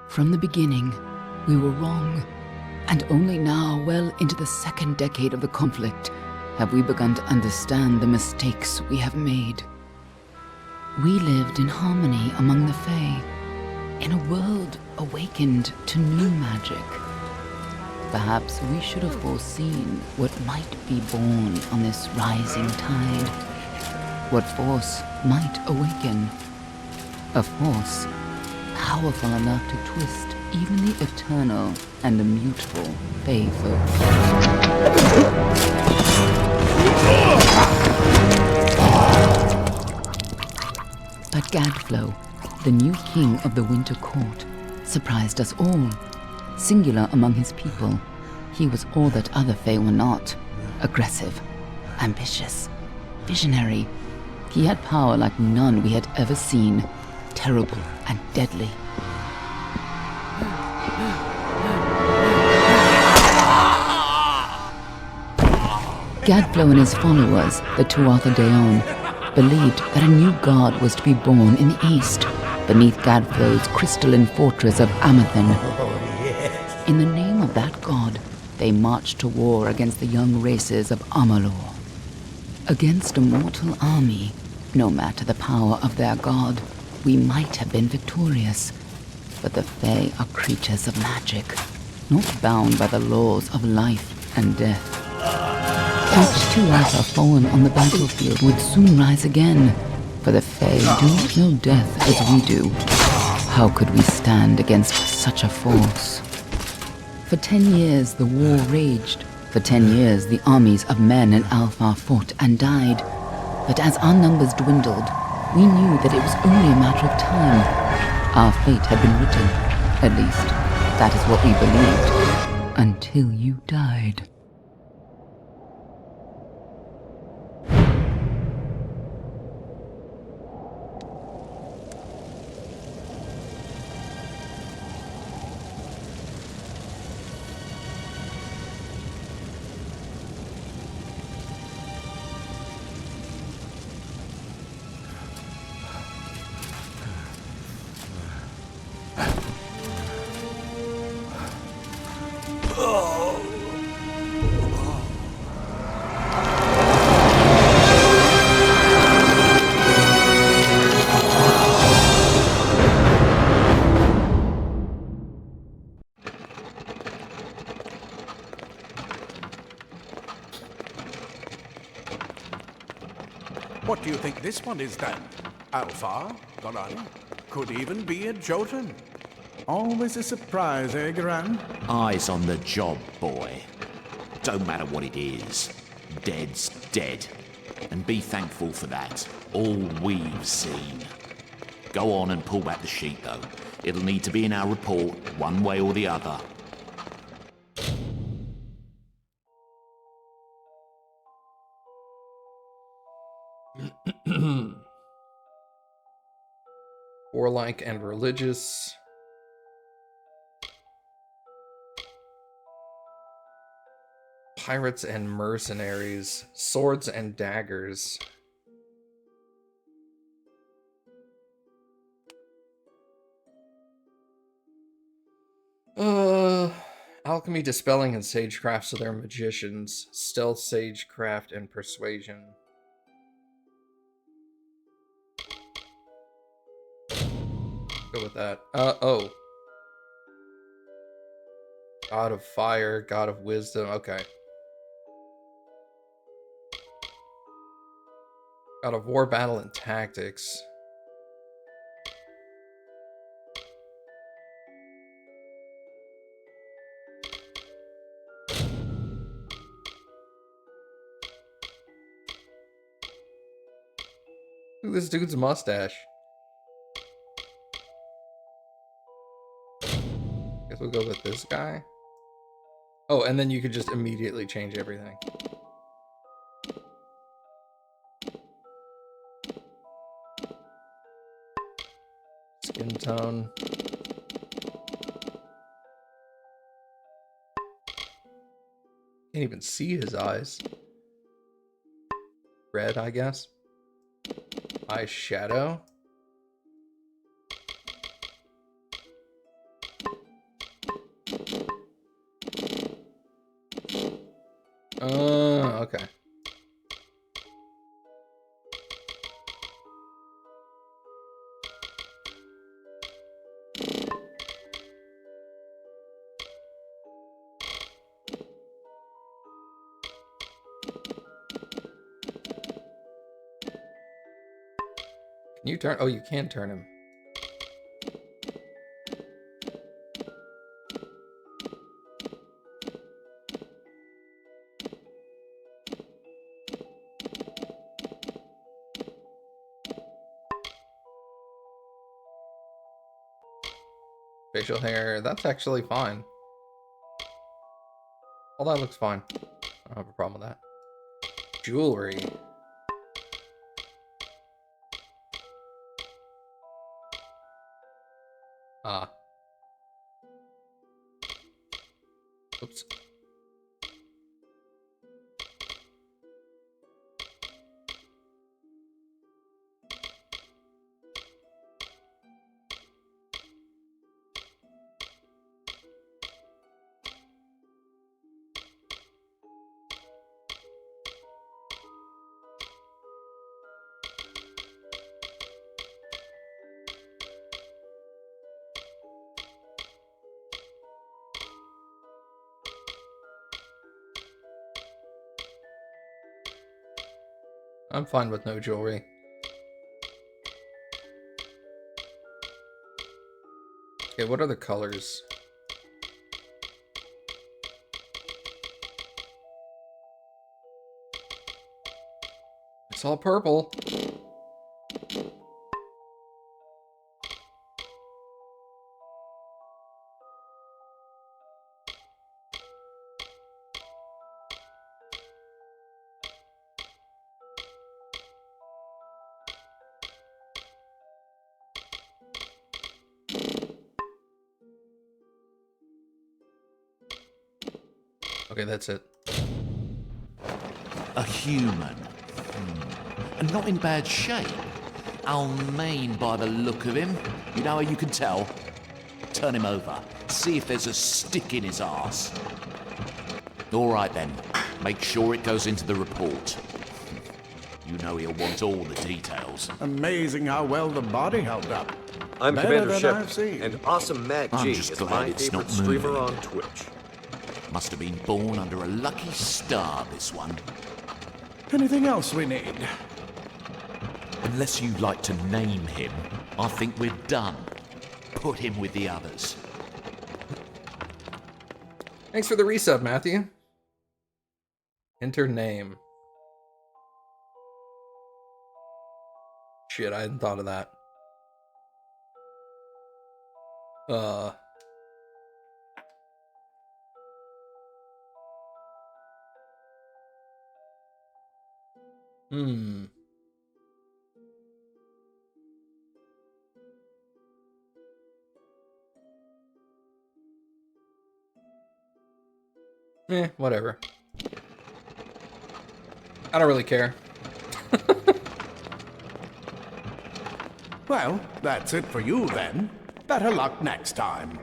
From the beginning, we were wrong, and only now, well into the second decade of the conflict, have we begun to understand the mistakes we have made. We lived in harmony among the Fae, in a world awakened to new magic. Perhaps we should have foreseen what might be born on this rising tide. What force might awaken. A force powerful enough to twist even the eternal and immutable Fae folk. But Gadflow, the new king of the Winter Court, surprised us all. Singular among his people, he was all that other Fae were not. Aggressive, ambitious, visionary. He had power like none we had ever seen, terrible and deadly. Gadflow and his followers, the Tuatha Deon, believed that a new god was to be born in the east, beneath Gadflow's crystalline fortress of Amathen. In the name of that god, they marched to war against the young races of Amalur. Against a mortal army, no matter the power of their god, we might have been victorious. But the Fae are creatures of magic, not bound by the laws of life and death. Each Tuatha fallen on the battlefield would soon rise again, for the Fae do not know death as we do. How could we stand against such a force? For 10 years the war raged. For 10 years the armies of Men and Alpha fought and died. But as our numbers dwindled, we knew that it was only a matter of time. Our fate had been written. At least, that is what we believed. Until you died. What do you think this one is then? Alpha? Garan? Could even be a Jotun. Always a surprise, eh, Garan? Eyes on the job, boy. Don't matter what it is. Dead's dead. And be thankful for that. All we've seen. Go on and pull back the sheet, though. It'll need to be in our report, one way or the other. Warlike and religious. Pirates and mercenaries. Swords and daggers. Alchemy, dispelling, and sagecraft, so they're magicians. Stealth, sagecraft, and persuasion. Go with that. Oh. God of fire, God of wisdom, okay. God of war, battle, and tactics. Look at this dude's mustache. Guess we'll go with this guy. Oh, and then you could just immediately change everything. Skin tone. Can't even see his eyes. Red, I guess. Eye shadow. Can you turn? Oh, you can turn him. Facial hair, that's actually fine. All that looks fine. I don't have a problem with that. Jewelry. Ah. Oops. I'm fine with no jewelry. Okay, what are the colors? It's all purple. Okay, that's it. A human. And not in bad shape. Almain by the look of him. You know how you can tell? Turn him over. See if there's a stick in his arse. All right then. Make sure it goes into the report. You know he'll want all the details. Amazing how well the body held up. I'm Better Commander than Shepard, I've seen. and Awesome Matt I'm G just is glad my it's favorite not streamer moving. on Twitch. Must have been born under a lucky star, this one. Anything else we need? Unless you'd like to name him, I think we're done. Put him with the others. Thanks for the resub, Matthew. Enter name. Shit, I hadn't thought of that. Hmm. Whatever. I don't really care. Well, that's it for you then. Better luck next time.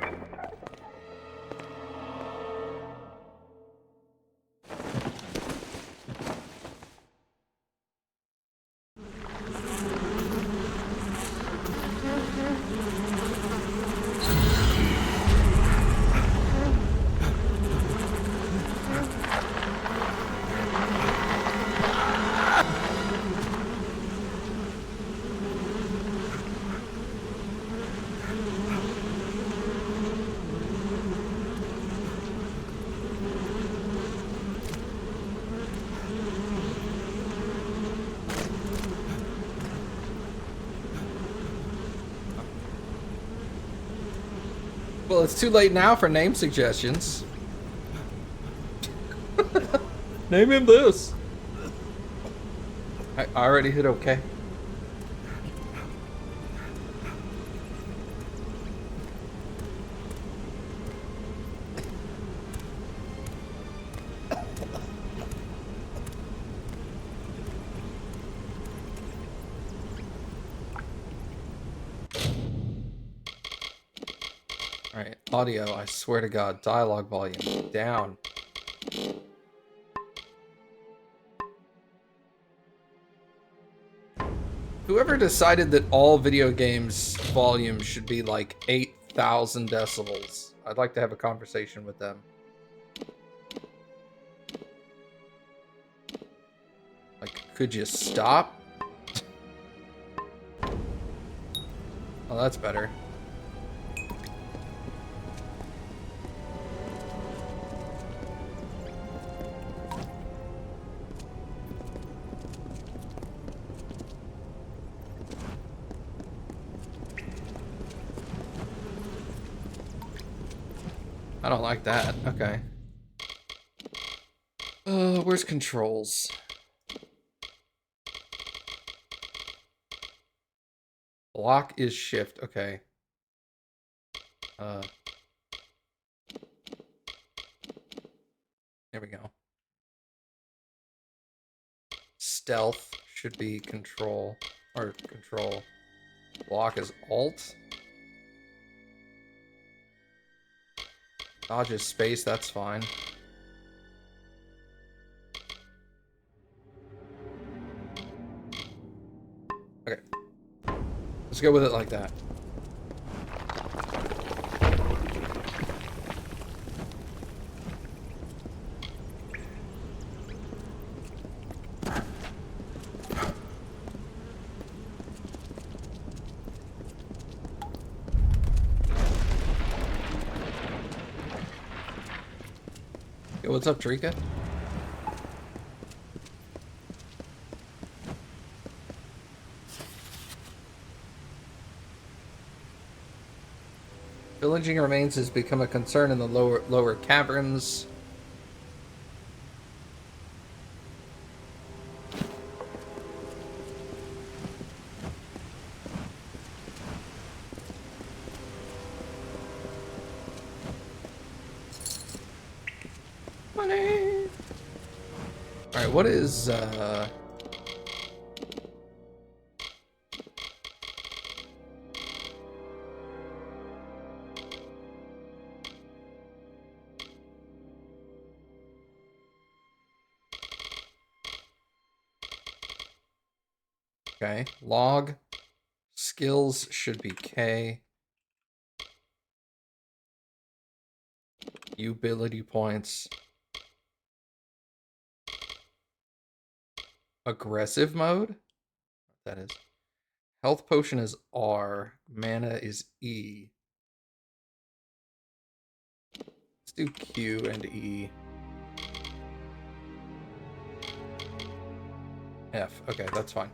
Well, it's too late now for name suggestions. Name him this. I already hit okay. Alright, audio, I swear to God, dialogue volume down. Whoever decided that all video games volume should be like 8,000 decibels, I'd like to have a conversation with them. Like, could you stop? Oh, that's better. I don't like that. Okay. Where's controls? Block is shift. Okay. There we go. Stealth should be control. Or control. Block is alt. Dodge is space, that's fine. Okay. Let's go with it like that. Yo, what's up, Trika? Pillaging remains has become a concern in the lower caverns. Money. All right, what is okay, log skills should be K. Utility points. Aggressive mode? That is. Health potion is R. Mana is E. Let's do Q and E. F. Okay, that's fine.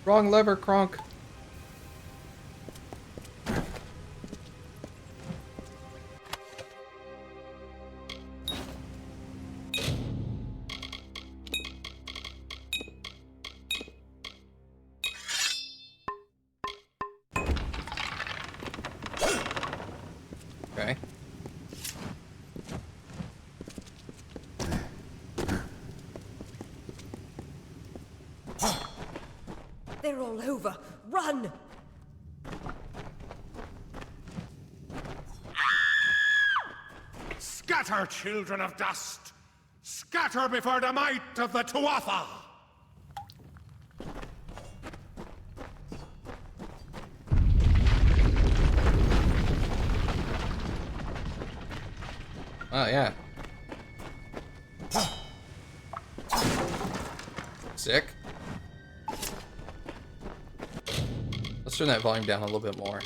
Wrong lever, Kronk. Okay. They're all over. Run! Scatter, children of dust! Scatter before the might of the Tuatha! Oh, yeah. Sick. Let's turn that volume down a little bit more.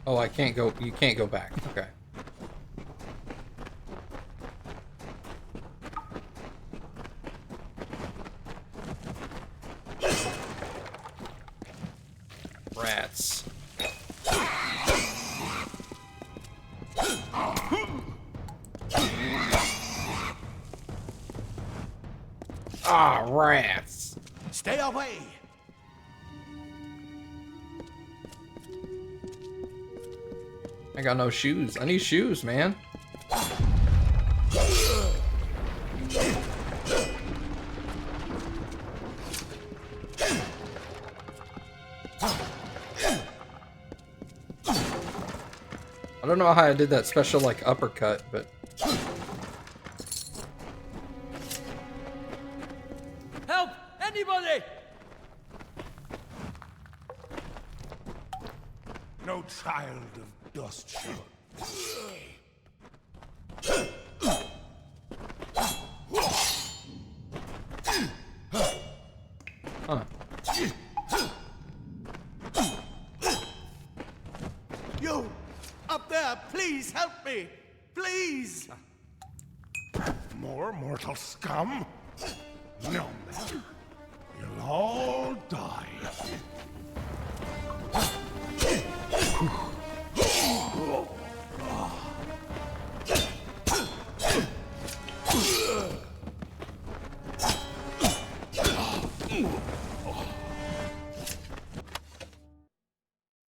Oh, I can't go, you can't go back. Okay. Rats. Ah, rats. Stay away! I got no shoes. I need shoes, man. I don't know how I did that special, like, uppercut, but... Help! Anybody! No child of dust shall. Huh. You! Up there! Please help me! Please! More mortal scum? No, man. You'll all die.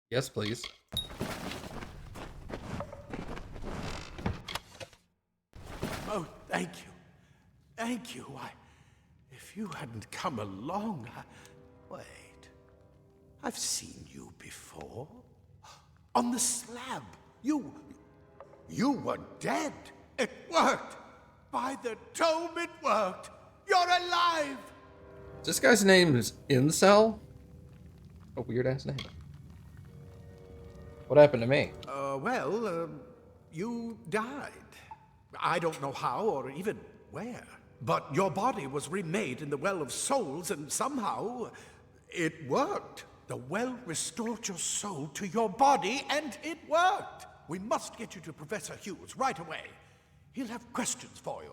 Yes, please. Oh, thank you. Thank you. If you hadn't come along, Wait. I've seen you before. On the slab. You were dead. It worked. By the dome, it worked. You're alive. This guy's name is Incel? A weird ass name. What happened to me? You died. I don't know how or even where. But your body was remade in the Well of Souls, and somehow it worked. The well restored your soul to your body, and it worked. We must get you to Professor Hughes right away. He'll have questions for you.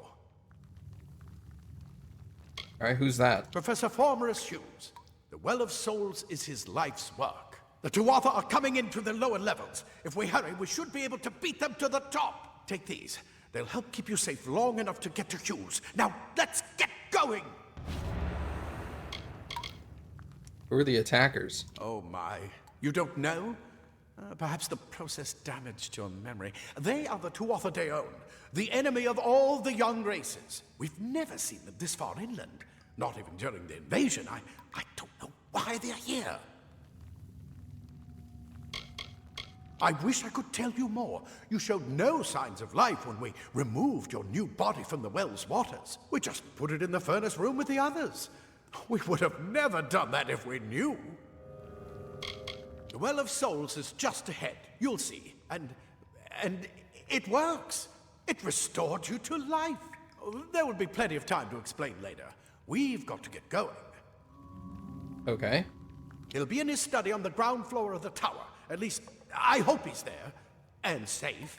Alright, who's that? Professor Formorus Hughes. The Well of Souls is his life's work. The Tuatha are coming into the lower levels. If we hurry, we should be able to beat them to the top. Take these. They'll help keep you safe long enough to get to Hughes. Now, let's get going! Who are the attackers? Oh my. You don't know? Perhaps the process damaged your memory. They are the Tuatha Deon, the enemy of all the young races. We've never seen them this far inland. Not even during the invasion. I don't know why they're here. I wish I could tell you more. You showed no signs of life when we removed your new body from the well's waters. We just put it in the furnace room with the others. We would have never done that if we knew. The Well of Souls is just ahead. You'll see. And it works. It restored you to life. There will be plenty of time to explain later. We've got to get going. Okay. He'll be in his study on the ground floor of the tower. At least, I hope he's there. And safe.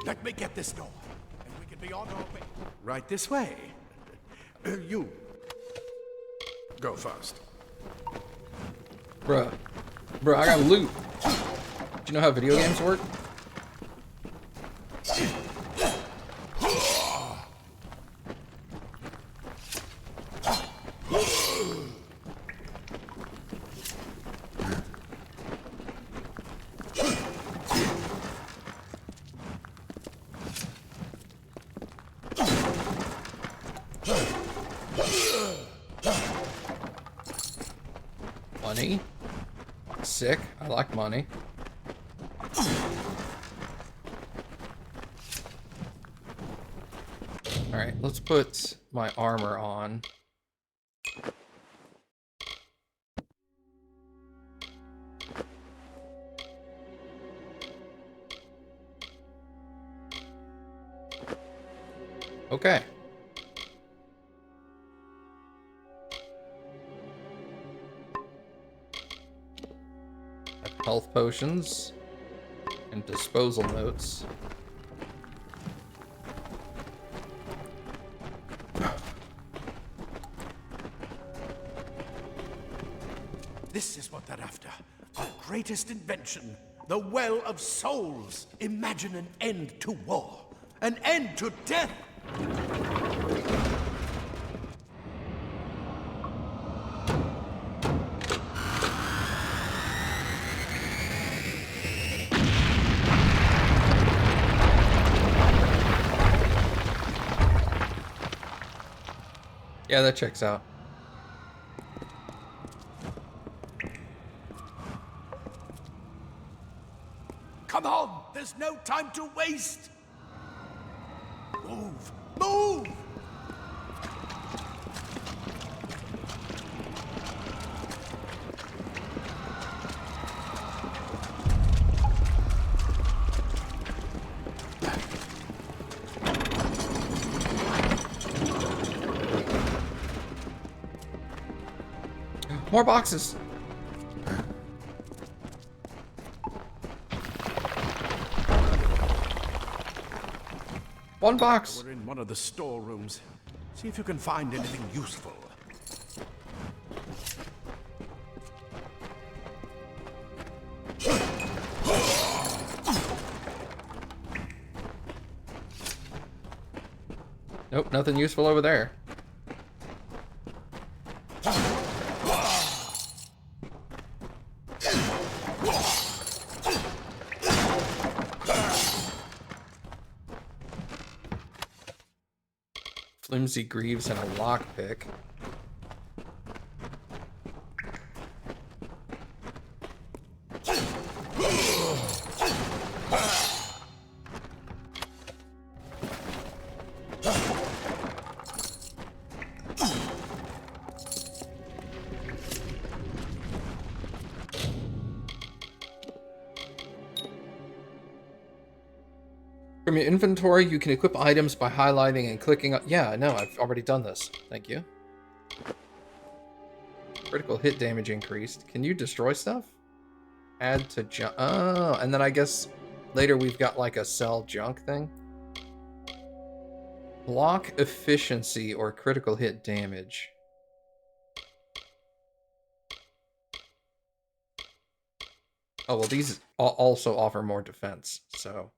Let me get this door, and we can be on our way. Right this way. You. Go first. Bruh, I got loot. Do you know how video games work? Money. Sick. I like money. Alright, let's put my armor on. Okay. Health potions and disposal notes. This is what they're after. The greatest invention. The Well of Souls. Imagine an end to war. An end to death. Yeah, that checks out. There's no time to waste! Move! Move! More boxes. One box. We're in one of the storerooms. See if you can find anything useful. Nope, nothing useful over there. Flimsy greaves and a lockpick. From your inventory, you can equip items by highlighting and clicking on... Yeah, I know, I've already done this. Thank you. Critical hit damage increased. Can you destroy stuff? Add to junk. Oh, and then I guess later we've got like a sell junk thing. Block efficiency or critical hit damage. Oh, well, these also offer more defense, so...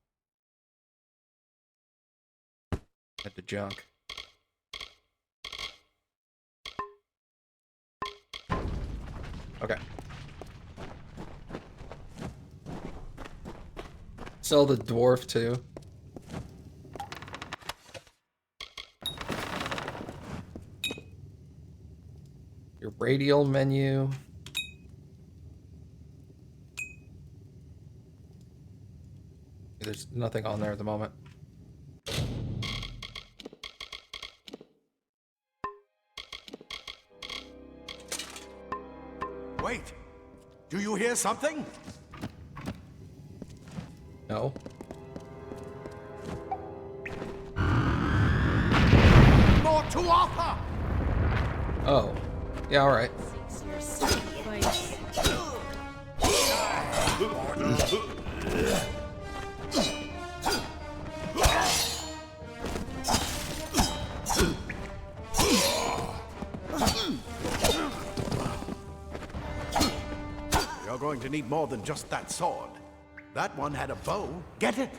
At the junk. Okay. Sell the dwarf too. Your radial menu. There's nothing on there at the moment. Wait! Do you hear something? No. More to Arthur! Oh. Yeah, alright. You're going to need more than just that sword. That one had a bow. Get it?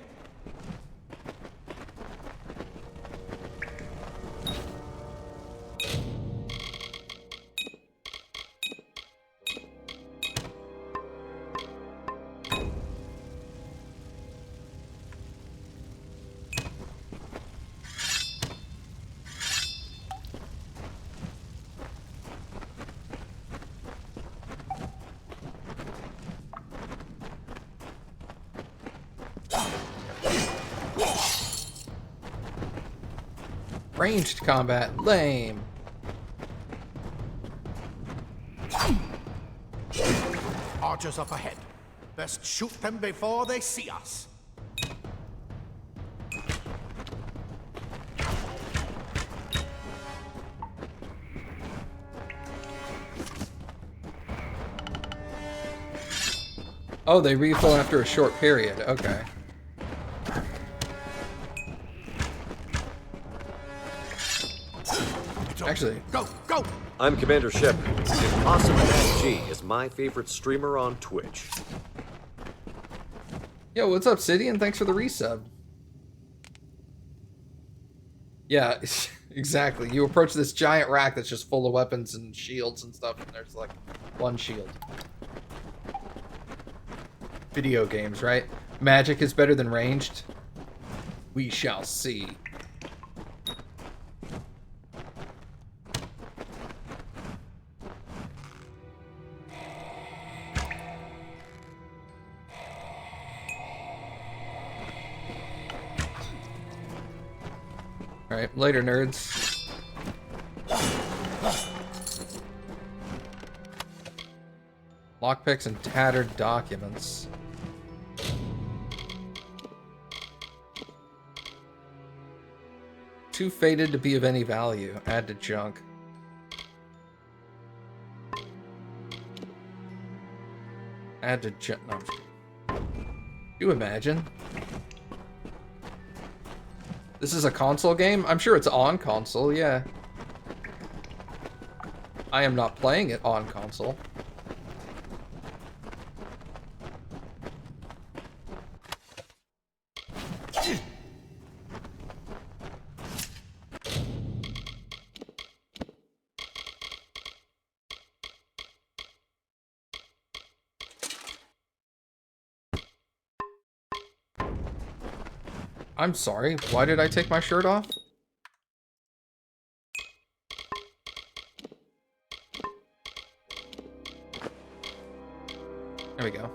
Ranged combat, lame. Archers up ahead. Best shoot them before they see us. Oh, they refill after a short period. Okay. Actually, Go, go! I'm Commander Shepard. And Awesome Matt G is my favorite streamer on Twitch. yo, what's up, Sidian? Thanks for the resub. Yeah, exactly. You approach this giant rack that's just full of weapons and shields and stuff, and there's like one shield. Video games, right? Magic is better than ranged? We shall see. Alright, later, nerds. Lockpicks and tattered documents. Too faded to be of any value. Add to junk. Add to junk. No, I'm just kidding. You imagine? This is a console game? I'm sure it's on console, yeah. I am not playing it on console. I'm sorry, why did I take my shirt off? There we go.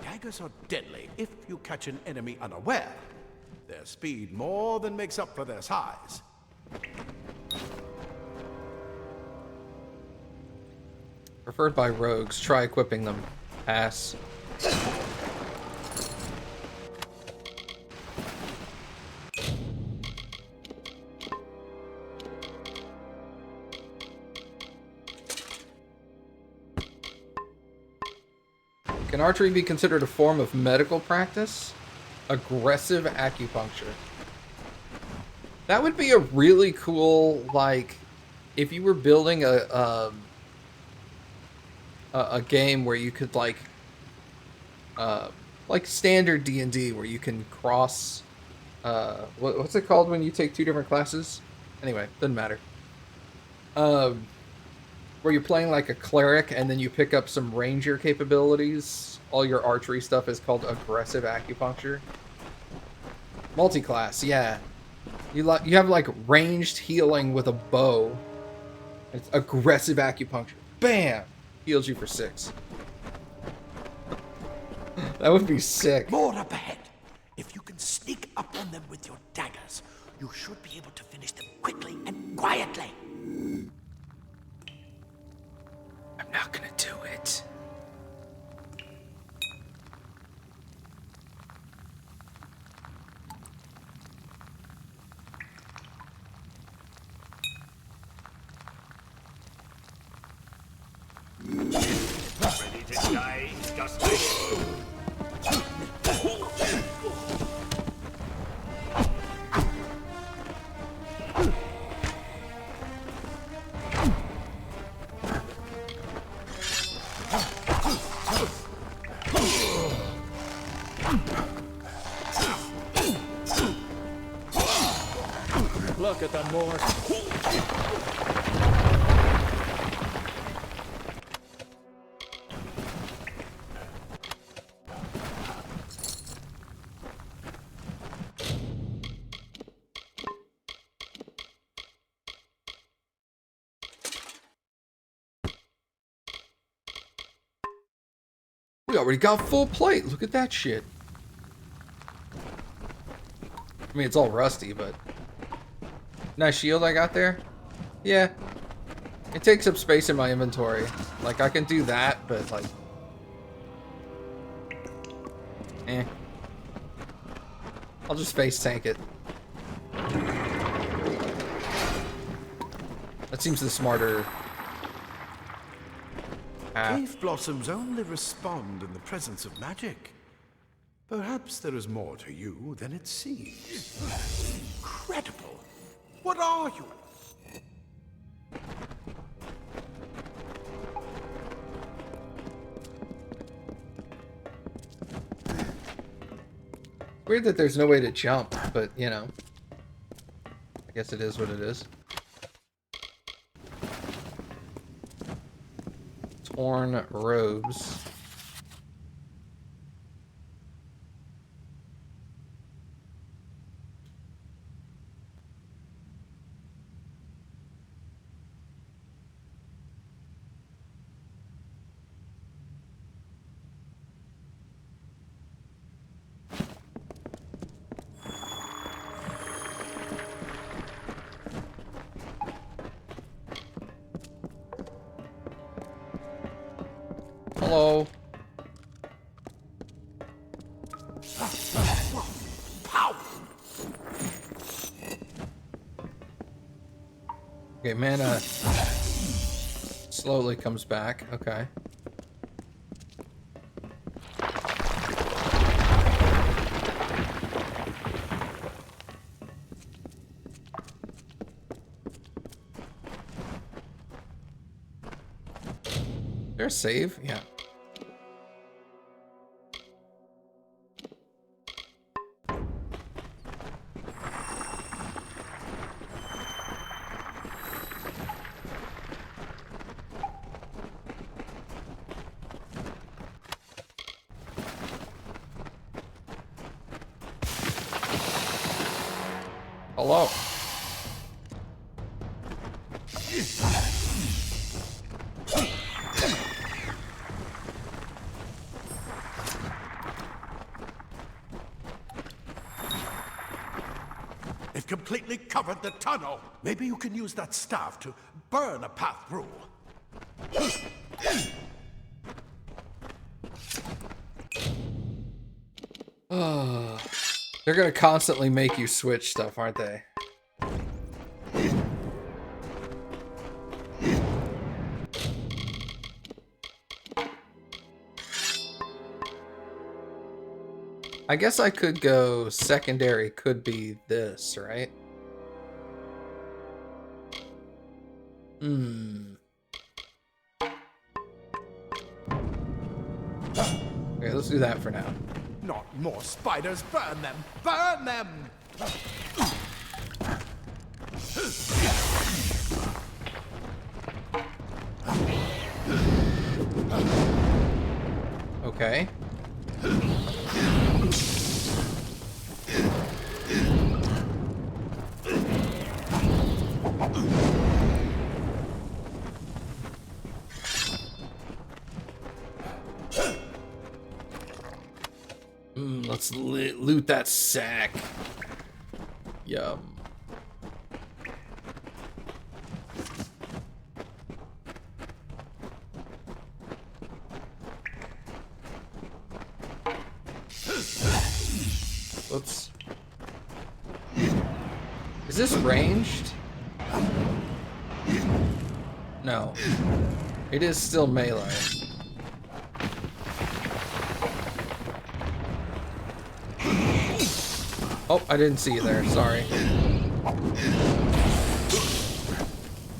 Daggers are deadly if you catch an enemy unaware. Their speed more than makes up for their size. Preferred by rogues. Try equipping them. Pass. Can archery be considered a form of medical practice? Aggressive acupuncture. That would be a really cool, like, if you were building a game where you could like standard D&D where you can cross, what's it called when you take two different classes? Anyway, doesn't matter. Where you're playing like a cleric and then you pick up some ranger capabilities. All your archery stuff is called aggressive acupuncture. Multi-class, yeah. You have like ranged healing with a bow. It's aggressive acupuncture. Bam! Heals you for 6. That would be sick. More up ahead. If you can sneak up on them with your daggers, you should be able to finish them quickly and quietly. I'm not gonna do it. Ready to die, just like Look at them, Moore. We already got full plate. Look at that shit. I mean, it's all rusty, but... Nice shield I got there? Yeah. It takes up space in my inventory. Like, I can do that, but, like... Eh. I'll just face tank it. That seems the smarter... path. Cave blossoms only respond in the presence of magic. Perhaps there is more to you than it seems. Incredible! What are you? Weird that there's no way to jump, but, you know. I guess it is what it is. Torn robes. Pow! Okay, mana slowly comes back. Okay. There's a save? Yeah. Hello. It completely covered the tunnel. Maybe you can use that staff to burn a path through. They're gonna constantly make you switch stuff, aren't they? I guess I could go secondary, could be this, right? Okay, let's do that for now. Not more spiders. Burn them. Burn them. Okay. Let's loot that sack. Yum. Whoops. Is this ranged? No. It is still melee. Oh, I didn't see you there. Sorry.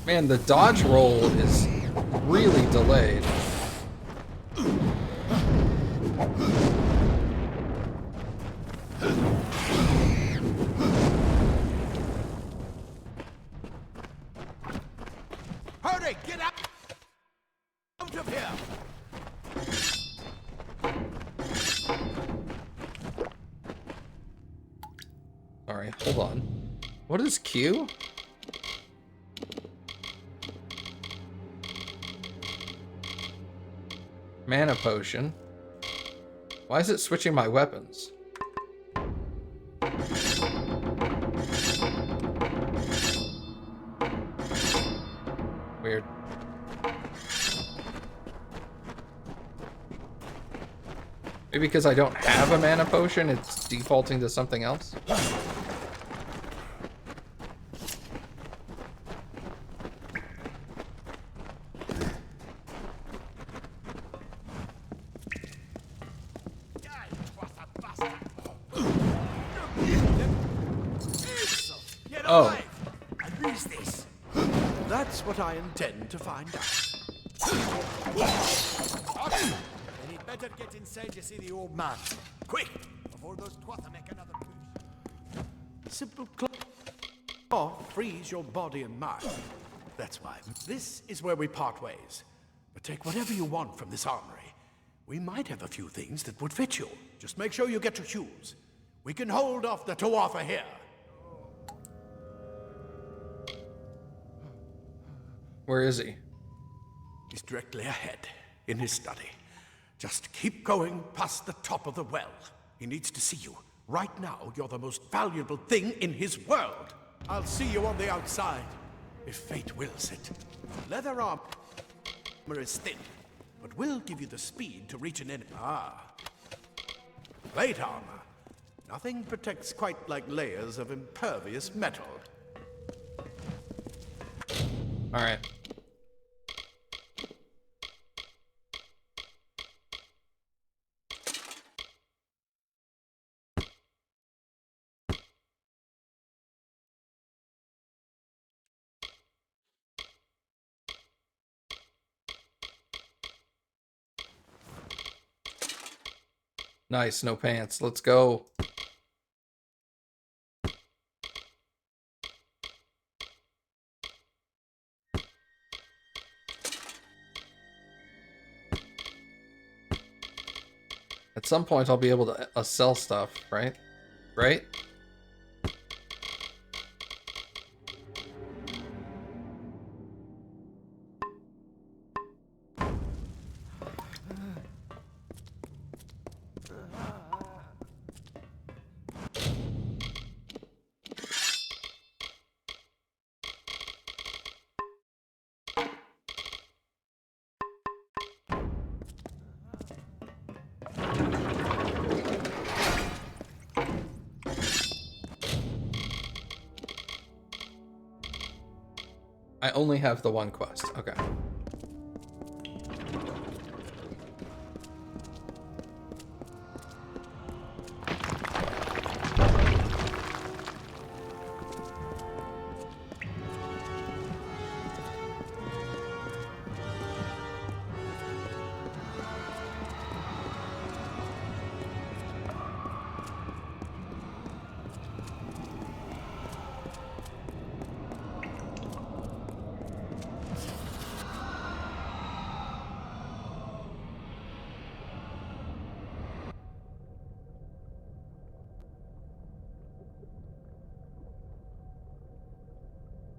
Man, the dodge roll is really delayed. Hurry, get out of here. Sorry, hold on. What is Q? Mana potion. Why is it switching my weapons? Weird. Maybe because I don't have a mana potion, it's defaulting to something else? Oh. And who's this? That's what I intend to find out. Then he'd better get inside to see the old man. Quick, before those twatha make another push. Simple claw frees your body and mind. That's why. This is where we part ways. But take whatever you want from this armory. We might have a few things that would fit you. Just make sure you get your shoes. We can hold off the Tuatha here. Where is he? He's directly ahead, in his study. Just keep going past the top of the well. He needs to see you. Right now, you're the most valuable thing in his world. I'll see you on the outside, if fate wills it. Leather armor is thin, but will give you the speed to reach an enemy. Plate armor Nothing protects quite like layers of impervious metal. All right. Nice, no pants. Let's go. At some point, I'll be able to sell stuff, right? Right? I only have the one quest. Okay.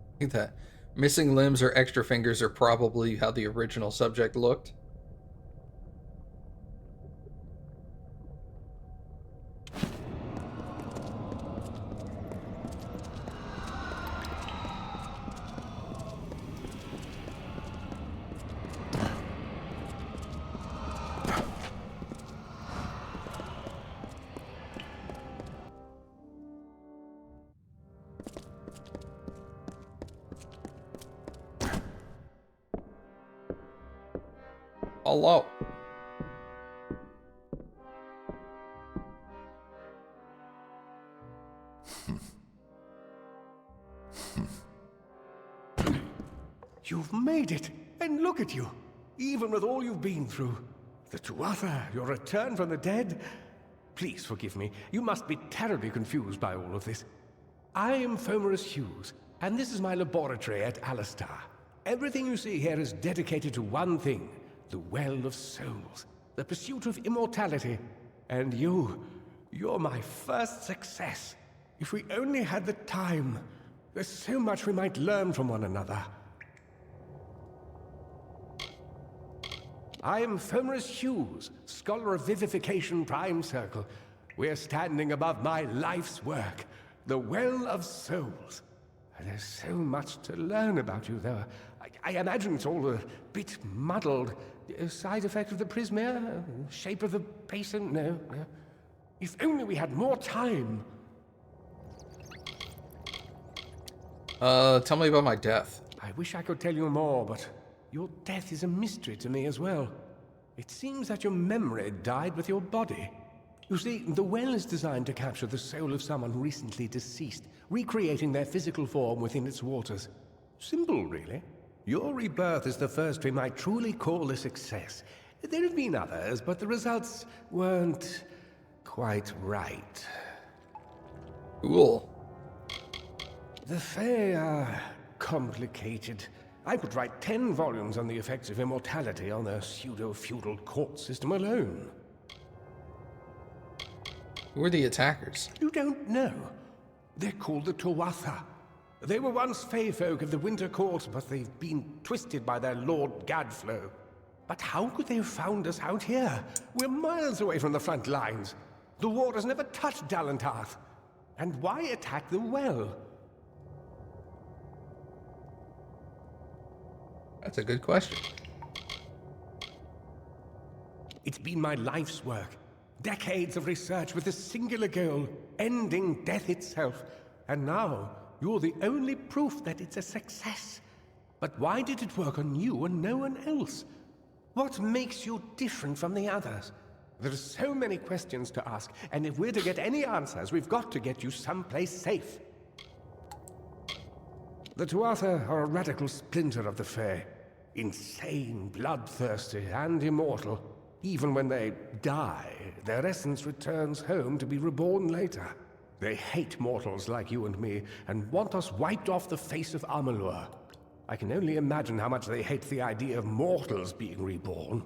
I think that missing limbs or extra fingers are probably how the original subject looked. Hello. You've made it, and look at you. Even with all you've been through. The Tuatha, your return from the dead. Please forgive me. You must be terribly confused by all of this. I am Fomerus Hughes, and this is my laboratory at Alistar. Everything you see here is dedicated to one thing, the Well of Souls, the pursuit of immortality. And you're my first success. If we only had the time, there's so much we might learn from one another. I am Fomerus Hughes, Scholar of Vivification Prime Circle. We're standing above my life's work, the Well of Souls. There's so much to learn about you, though. I imagine it's all a bit muddled. A side effect of the prismere? Shape of the basin? No. If only we had more time. Tell me about my death. I wish I could tell you more, but your death is a mystery to me as well. It seems that your memory died with your body. You see, the well is designed to capture the soul of someone recently deceased, recreating their physical form within its waters. Simple, really. Your rebirth is the first we might truly call a success. There have been others, but the results weren't quite right. Cool. The Fae are complicated. I could write 10 volumes on the effects of immortality on their pseudo-feudal court system alone. Who are the attackers? You don't know. They're called the Tuatha. They were once Fae folk of the Winter Court, but they've been twisted by their Lord Gadflow. But how could they have found us out here? We're miles away from the front lines. The war has never touched Dalantarth. And why attack the well? That's a good question. It's been my life's work. Decades of research with a singular goal, ending death itself. And now, you're the only proof that it's a success. But why did it work on you and no one else? What makes you different from the others? There are so many questions to ask, and if we're to get any answers, we've got to get you someplace safe. The Tuatha are a radical splinter of the Fae. Insane, bloodthirsty, and immortal. Even when they die, their essence returns home to be reborn later. They hate mortals like you and me, and want us wiped off the face of Amalur. I can only imagine how much they hate the idea of mortals being reborn.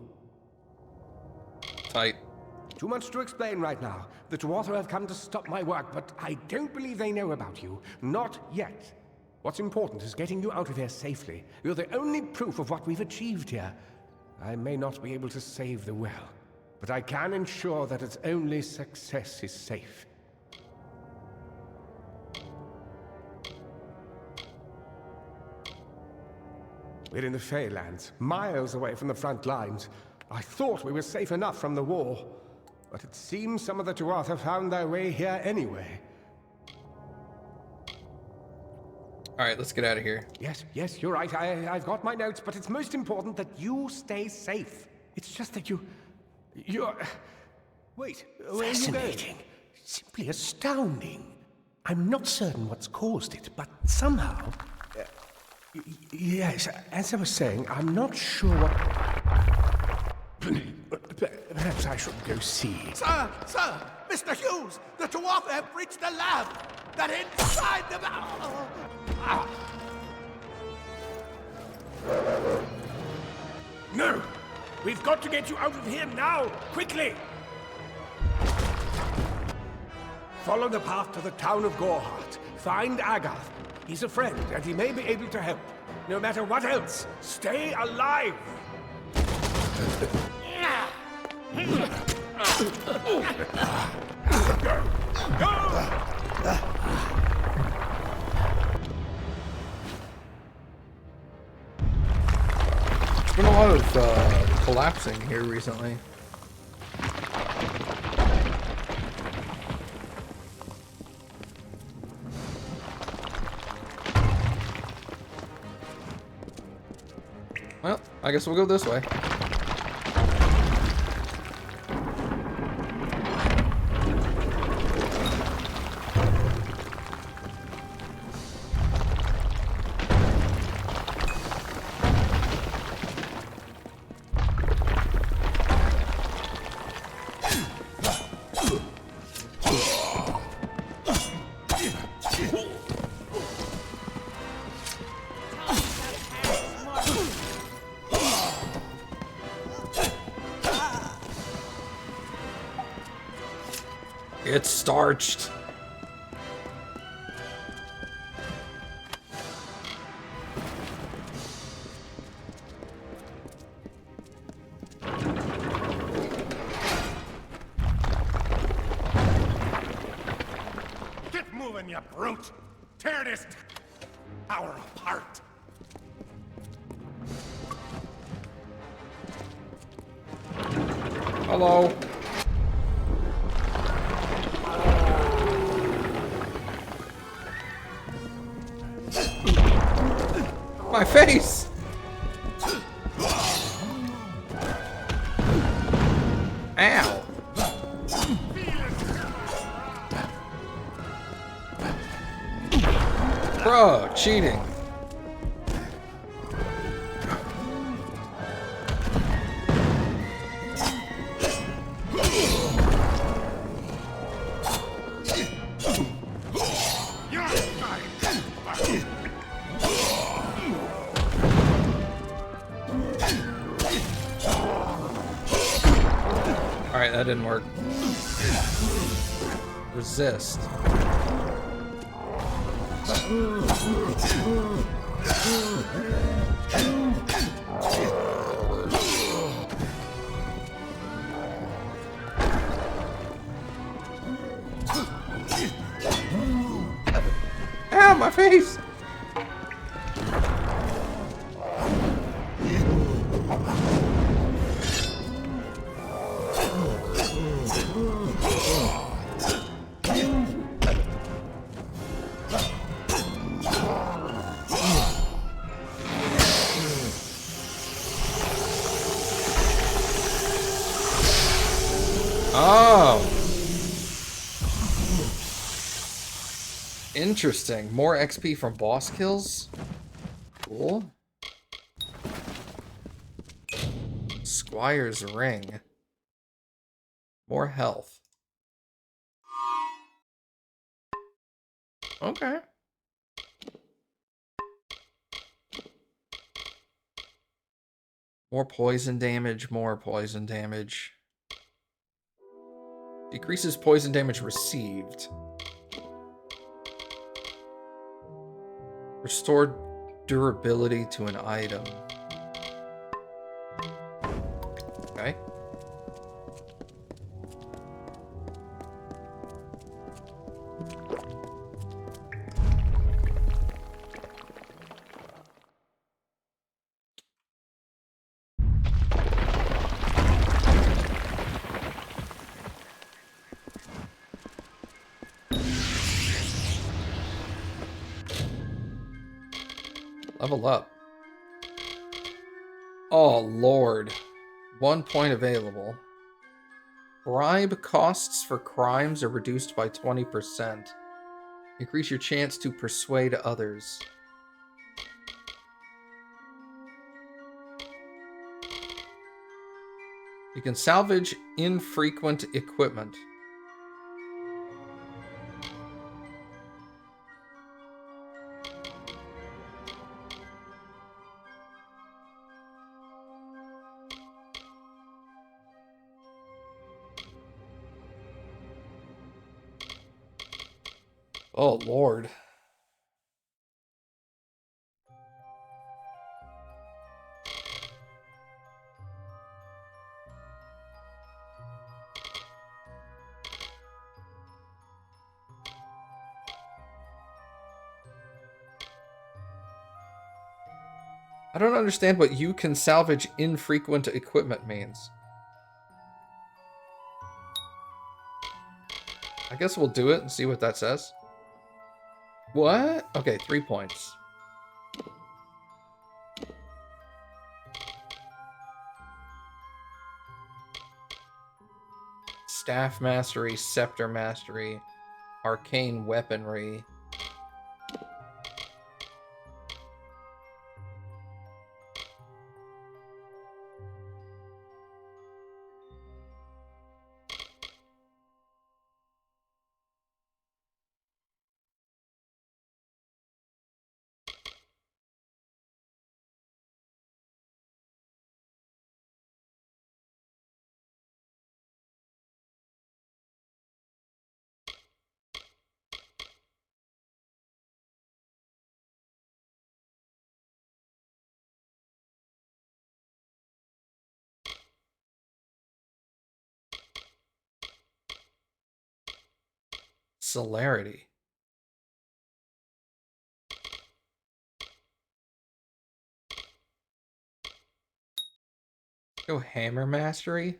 Tight. Too much to explain right now. The Tuatha have come to stop my work, but I don't believe they know about you. Not yet. What's important is getting you out of here safely. You're the only proof of what we've achieved here. I may not be able to save the well, but I can ensure that its only success is safe. We're in the Feylands, miles away from the front lines. I thought we were safe enough from the war, but it seems some of the Tuatha found their way here anyway. Alright, let's get out of here. Yes, you're right. I've got my notes, but it's most important that you stay safe. It's just that you're... Wait, where are you going? Simply astounding. I'm not certain what's caused it, but somehow... yes, as I was saying, I'm not sure what... Perhaps I should go see. Sir! Mr. Hughes! The Tuatha have breached the lab! They're inside the... No! We've got to get you out of here now! Quickly! Follow the path to the town of Gorhart. Find Agath. He's a friend, and he may be able to help. No matter what else, stay alive! There's been a lot of collapsing here recently. Well, I guess we'll go this way. It's starched. Get moving, you brute! Tear this tower apart! Hello. My face! Ow! Bro, cheating. Alright, that didn't work. Resist. Ow, my face! Interesting. More XP from boss kills. Cool. Squire's Ring. More health. Okay. More poison damage, more poison damage. Decreases poison damage received. Restored durability to an item. Okay. Level up. Oh, Lord. 1 point available. Bribe costs for crimes are reduced by 20%. Increase your chance to persuade others. You can salvage infrequent equipment. Oh, Lord. I don't understand what you can salvage infrequent equipment means. I guess we'll do it and see what that says. What? Okay, 3 points. Staff Mastery, Scepter Mastery, Arcane Weaponry. Celerity. Go Hammer Mastery.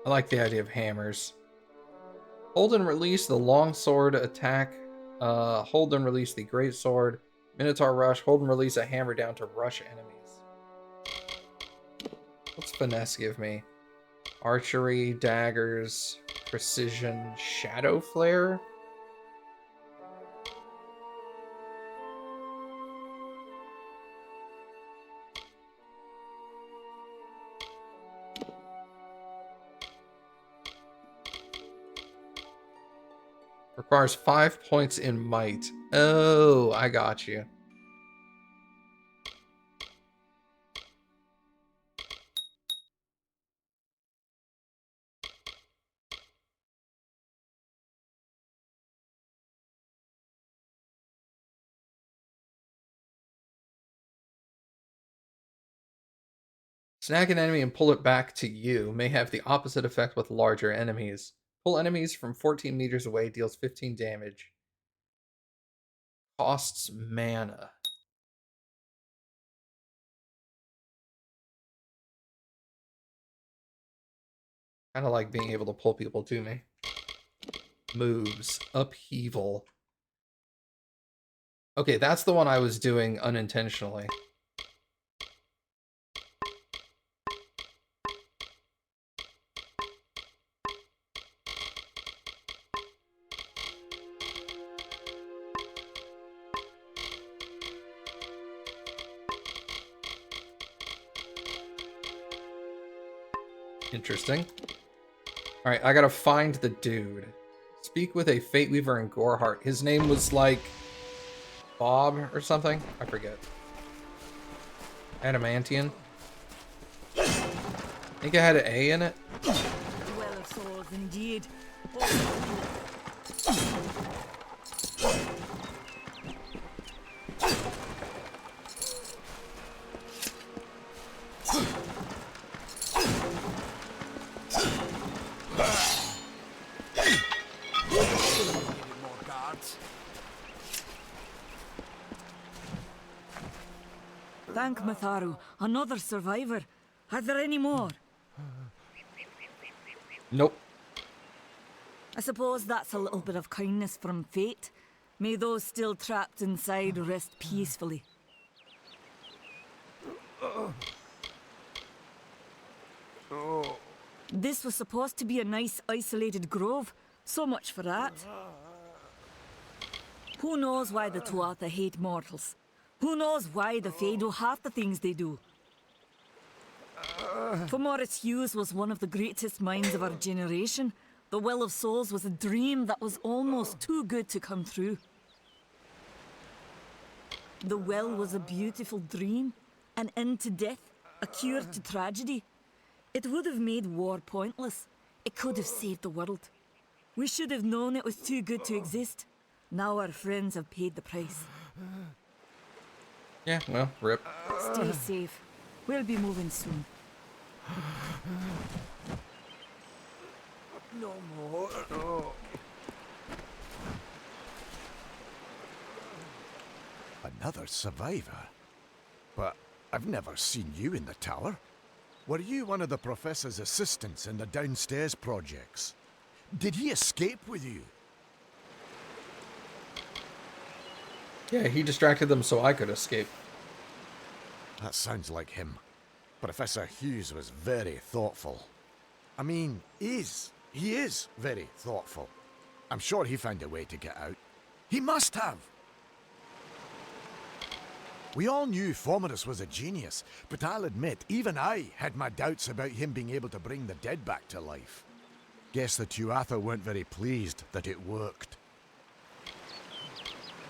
I like the idea of hammers. Hold and release the longsword attack. Hold and release the great sword. Minotaur Rush. Hold and release a hammer down to rush enemies. What's Finesse give me? Archery, daggers, precision, shadow flare? Requires 5 points in might. Oh, I got you. Snag an enemy and pull it back to you. May have the opposite effect with larger enemies. Pull enemies from 14 meters away, deals 15 damage. Costs mana. Kind of like being able to pull people to me. Moves. Upheaval. Okay, that's the one I was doing unintentionally. Interesting. Alright, I gotta find the dude. Speak with a Fate Weaver in Goreheart. His name was like Bob or something? I forget. Adamantian? I think it had an A in it. Well of souls, indeed. More guards. Thank Matharu, another survivor. Are there any more? Nope. I suppose that's a little bit of kindness from fate. May those still trapped inside rest peacefully. This was supposed to be a nice isolated grove. So much for that. Who knows why the Tuatha hate mortals? Who knows why the Fae do half the things they do? For Morris Hughes was one of the greatest minds of our generation. The Well of Souls was a dream that was almost too good to come true. The well was a beautiful dream, an end to death, a cure to tragedy. It would have made war pointless. It could have saved the world. We should have known it was too good to exist. Now our friends have paid the price. Yeah, well, rip. Stay safe. We'll be moving soon. No more. No. Another survivor? But I've never seen you in the tower. Were you one of the professor's assistants in the downstairs projects? Did he escape with you? Yeah, he distracted them so I could escape. That sounds like him. Professor Hughes was very thoughtful. I mean, he is very thoughtful. I'm sure he found a way to get out. He must have! We all knew Fomerus was a genius, but I'll admit, even I had my doubts about him being able to bring the dead back to life. Guess the Tuatha weren't very pleased that it worked.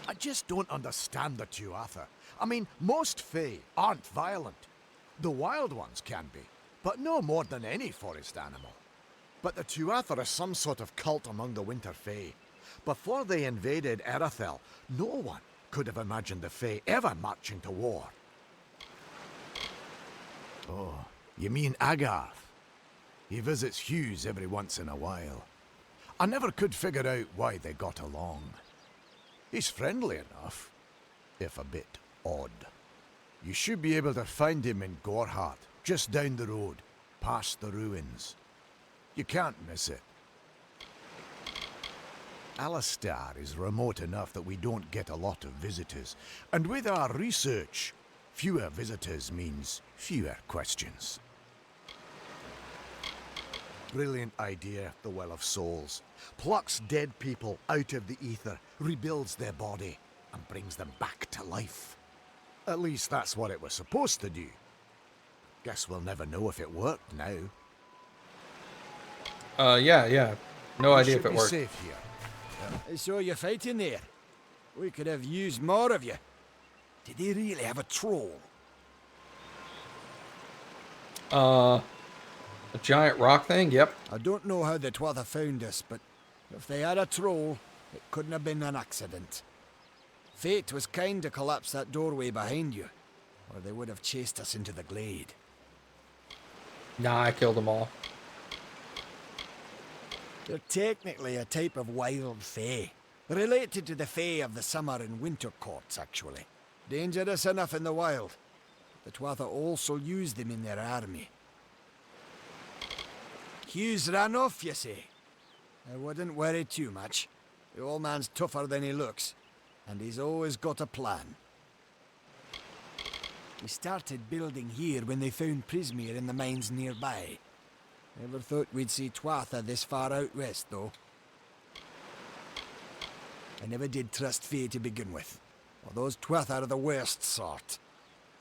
I just don't understand the Tuatha. I mean, most Fae aren't violent. The wild ones can be, but no more than any forest animal. But the Tuatha are some sort of cult among the Winter Fae. Before they invaded Erethel, no one could have imagined the Fae ever marching to war. Oh, you mean Agarth? He visits Hughes every once in a while. I never could figure out why they got along. He's friendly enough, if a bit odd. You should be able to find him in Goreheart, just down the road, past the ruins. You can't miss it. Alistar is remote enough that we don't get a lot of visitors, and with our research, fewer visitors means fewer questions. Brilliant idea, the Well of Souls. Plucks dead people out of the ether, rebuilds their body, and brings them back to life. At least that's what it was supposed to do. Guess we'll never know if it worked now. Yeah. No idea if it Be worked. safe here. I saw you fighting there. We could have used more of you. Did they really have a troll? A giant rock thing? Yep. I don't know how the Tuatha found us, but if they had a troll, it couldn't have been an accident. Fate was kind to collapse that doorway behind you, or they would have chased us into the glade. Nah, I killed them all. They're technically a type of wild fae, related to the fae of the summer and winter courts, actually. Dangerous enough in the wild. The Tuatha also use them in their army. Hughes ran off, you say? I wouldn't worry too much. The old man's tougher than he looks, and he's always got a plan. We started building here when they found Prismere in the mines nearby. Never thought we'd see Tuatha this far out west, though. I never did trust Fae to begin with. Well, those Tuatha are the worst sort.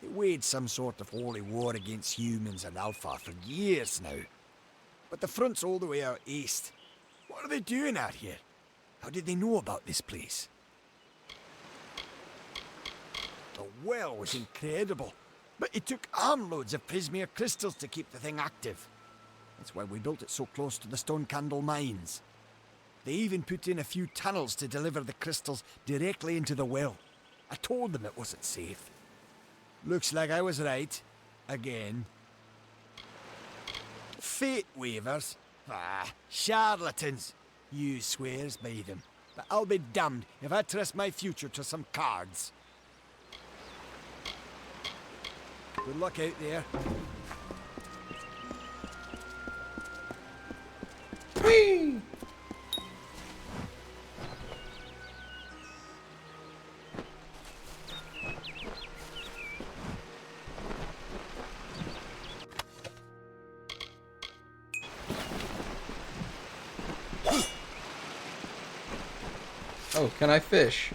They waged some sort of holy war against humans and Alpha for years now. but the front's all the way out east. What are they doing out here? How did they know about this place? The well was incredible, but it took armloads of Prismere crystals to keep the thing active. That's why we built it so close to the Stone Candle mines. They even put in a few tunnels to deliver the crystals directly into the well. I told them it wasn't safe. Looks like I was right. Again. Fate waivers? Ah, charlatans. You swears by them. But I'll be damned if I trust my future to some cards. Good luck out there. Whee! Oh, can I fish?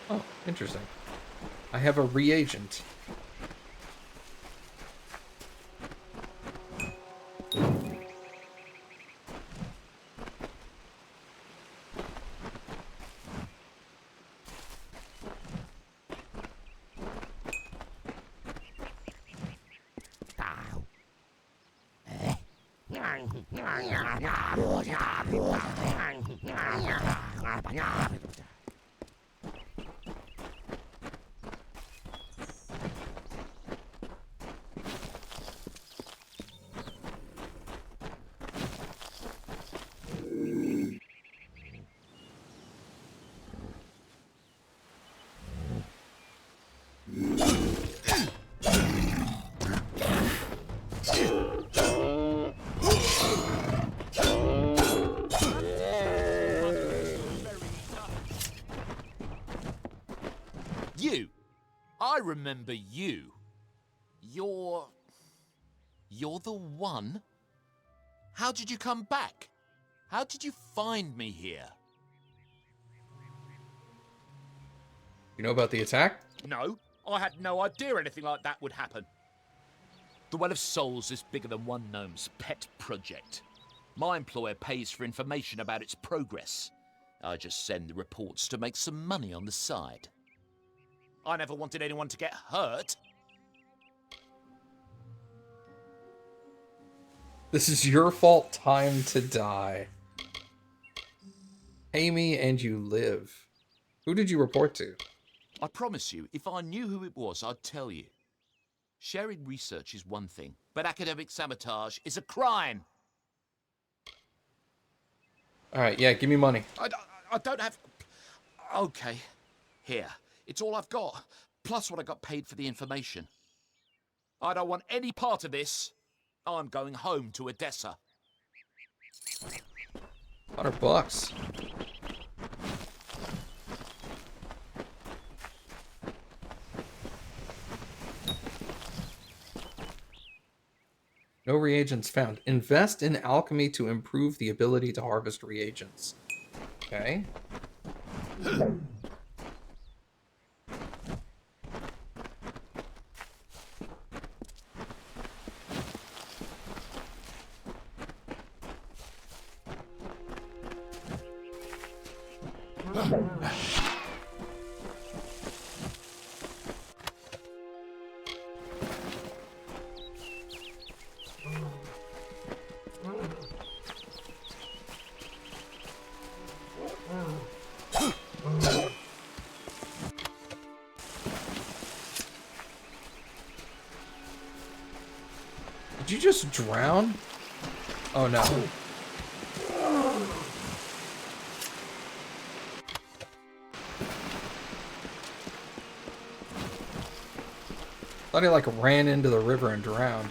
Oh, interesting. I have a reagent. You! I remember you. You're the one? How did you come back? How did you find me here? You know about the attack? No, I had no idea anything like that would happen. The Well of Souls is bigger than one gnome's pet project. My employer pays for information about its progress. I just send the reports to make some money on the side. I never wanted anyone to get hurt. This is your fault. Time to die. Pay me and you live. Who did you report to? I promise you, if I knew who it was, I'd tell you. Sharing research is one thing, but academic sabotage is a crime. Alright, yeah, give me money. I don't have... Okay, here. It's all I've got, plus what I got paid for the information. I don't want any part of this. I'm going home to Odessa. $100. No reagents found. Invest in alchemy to improve the ability to harvest reagents. Okay. Did you just drown? Oh no. Thought he like ran into the river and drowned.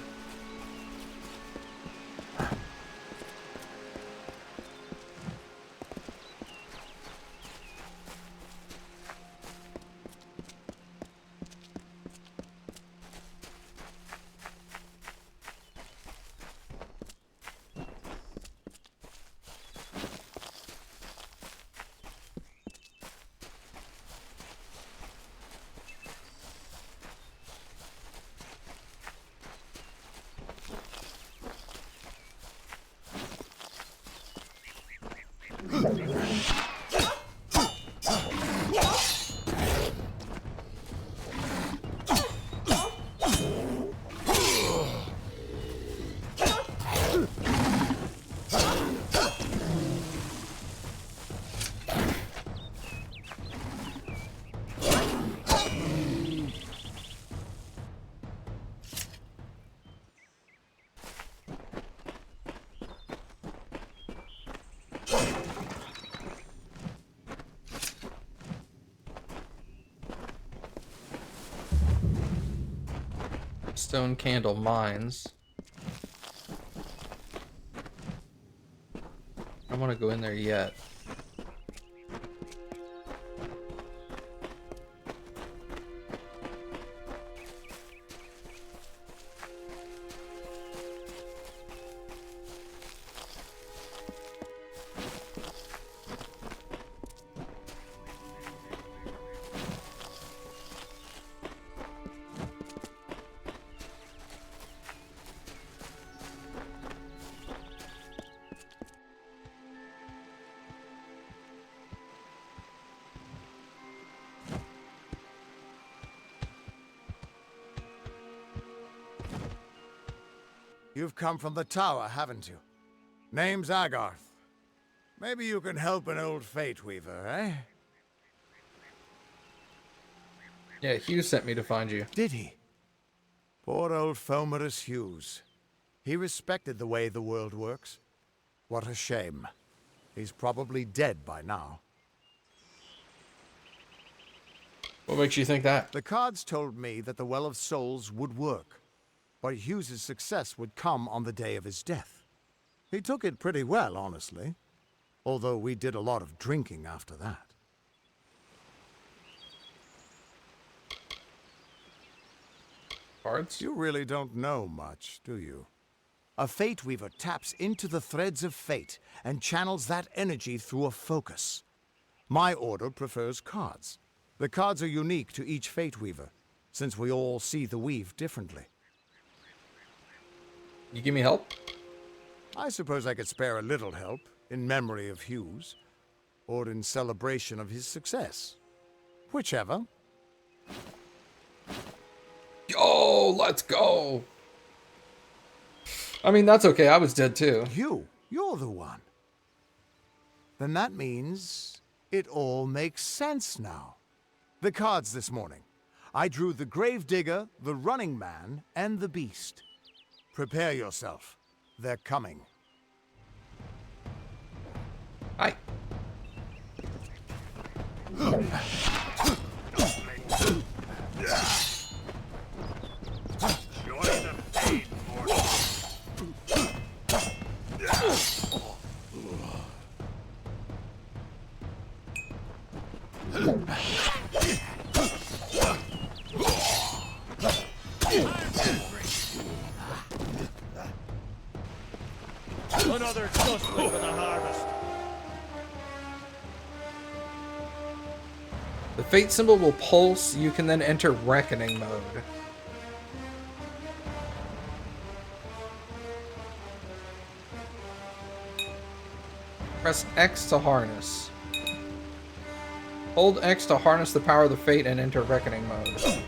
Stone candle mines. I don't want to go in there yet. You've come from the tower, haven't you? Name's Agarth. Maybe you can help an old fate weaver, eh? Yeah, Hugh sent me to find you. Did he? Poor old Fomerus Hughes. He respected the way the world works. What a shame. He's probably dead by now. What makes you think that? The cards told me that the Well of Souls would work, but Hughes's success would come on the day of his death. He took it pretty well, honestly, although we did a lot of drinking after that. Cards? You really don't know much, do you? A Fate Weaver taps into the threads of fate and channels that energy through a focus. My order prefers cards. The cards are unique to each Fate Weaver, since we all see the weave differently. You give me help? I suppose I could spare a little help, in memory of Hughes, or in celebration of his success. Whichever. Yo, let's go! I mean, that's okay. I was dead too. You're the one. Then that means it all makes sense now. The cards this morning. I drew the Gravedigger, the Running Man, and the Beast. Prepare yourself. They're coming. Hi. Another dustman for the harvest. The fate symbol will pulse. You can then enter reckoning mode. Press X to harness. Hold X to harness the power of the fate and enter reckoning mode.